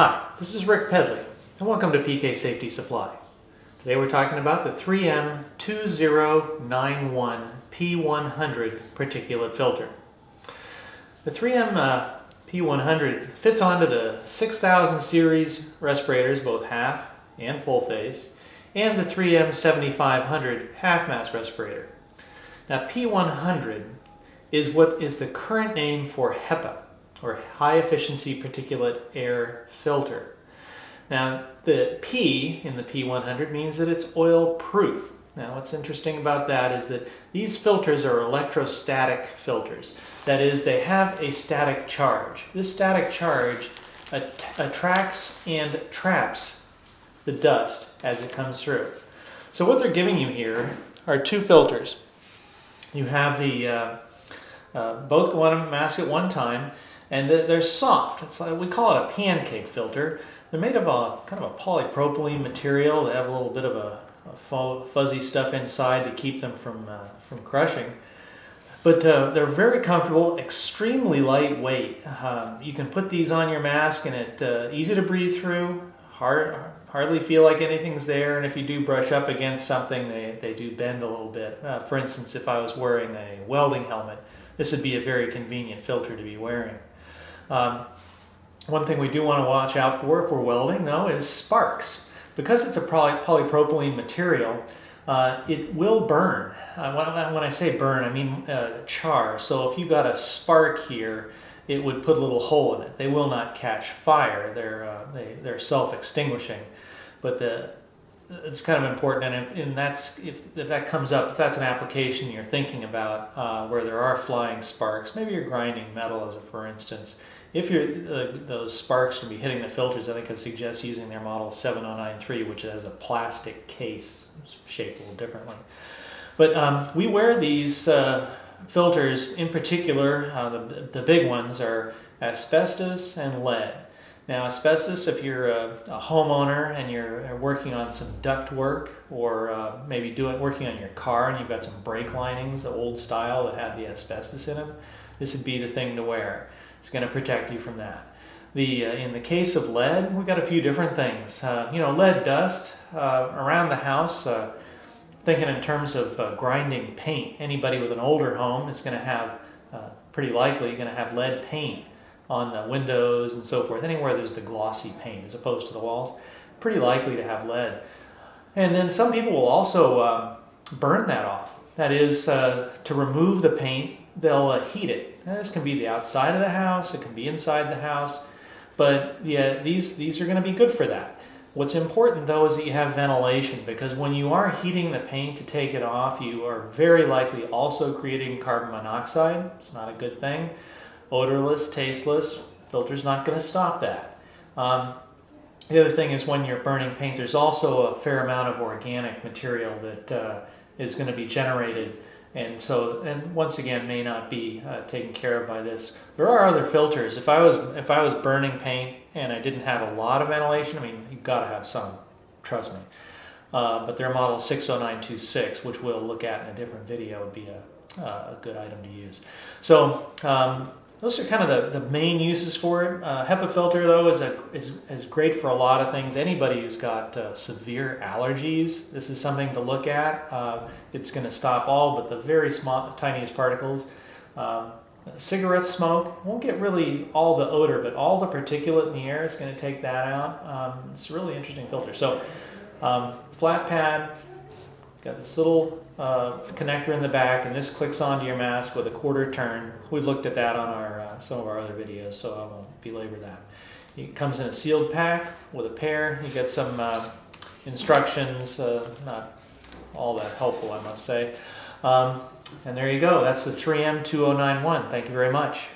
Hi, this is Rick Pedley, and welcome to PK Safety Supply. Today we're talking about the 3M 2091 P100 particulate filter. The 3M P100 fits onto the 6000 series respirators, both half and full phase, and the 3M 7500 half mass respirator. Now P100 is what is the current name for HEPA, or high efficiency particulate air filter. Now the P in the P100 means that it's oil proof. Now what's interesting about that is that these filters are electrostatic filters. That is, they have a static charge. This static charge attracts and traps the dust as it comes through. So what they're giving you here are two filters. You have the both go on a mask at one time, and they're soft. It's like, we call it a pancake filter. They're made of a kind of a polypropylene material. They have a little bit of a fuzzy stuff inside to keep them from crushing. But they're very comfortable, extremely lightweight. You can put these on your mask, and it's easy to breathe through. Hardly feel like anything's there, and if you do brush up against something, they do bend a little bit. For instance, if I was wearing a welding helmet, this would be a very convenient filter to be wearing. One thing we do want to watch out for if we're welding, though, is sparks. Because it's a polypropylene material, it will burn. When I say burn, I mean char. So if you got a spark here, it would put a little hole in it. They will not catch fire. They're self-extinguishing. But it's kind of important, and that's if that comes up, if that's an application you're thinking about where there are flying sparks, maybe you're grinding metal, as a for instance. If those sparks can be hitting the filters, I think I'd suggest using their model 7093, which has a plastic case shaped a little differently. But we wear these filters in particular. The big ones are asbestos and lead. Now asbestos, if you're a homeowner and you're working on some duct work, or maybe working on your car and you've got some brake linings, the old style that had the asbestos in them, this would be the thing to wear. It's going to protect you from that. In the case of lead, we've got a few different things. Lead dust around the house, thinking in terms of grinding paint. Anybody with an older home is going to have, pretty likely, going to have lead paint on the windows and so forth. Anywhere there's the glossy paint as opposed to the walls, pretty likely to have lead. And then some people will also burn that off. That is, to remove the paint, they'll heat it. Now, this can be the outside of the house, it can be inside the house, but yeah, these are going to be good for that. What's important, though, is that you have ventilation, because when you are heating the paint to take it off, you are very likely also creating carbon monoxide. It's not a good thing. Odorless, tasteless, filter's not going to stop that. The other thing is, when you're burning paint, there's also a fair amount of organic material that is going to be generated, and once again may not be taken care of by this. There are other filters. If I was burning paint and I didn't have a lot of ventilation, I mean, you've got to have some, trust me. But their model 60926, which we'll look at in a different video, would be a good item to use. So those are kind of the main uses for it. HEPA filter, though, is great for a lot of things. Anybody who's got severe allergies, this is something to look at. It's going to stop all but the very small, tiniest particles. Cigarette smoke won't get really all the odor, but all the particulate in the air is going to take that out. It's a really interesting filter. So flat pad, got this little connector in the back, and this clicks onto your mask with a quarter turn. We've looked at that on some of our other videos, so I won't belabor that. It comes in a sealed pack with a pair. You get some instructions, not all that helpful, I must say. And there you go. That's the 3M 2091. Thank you very much.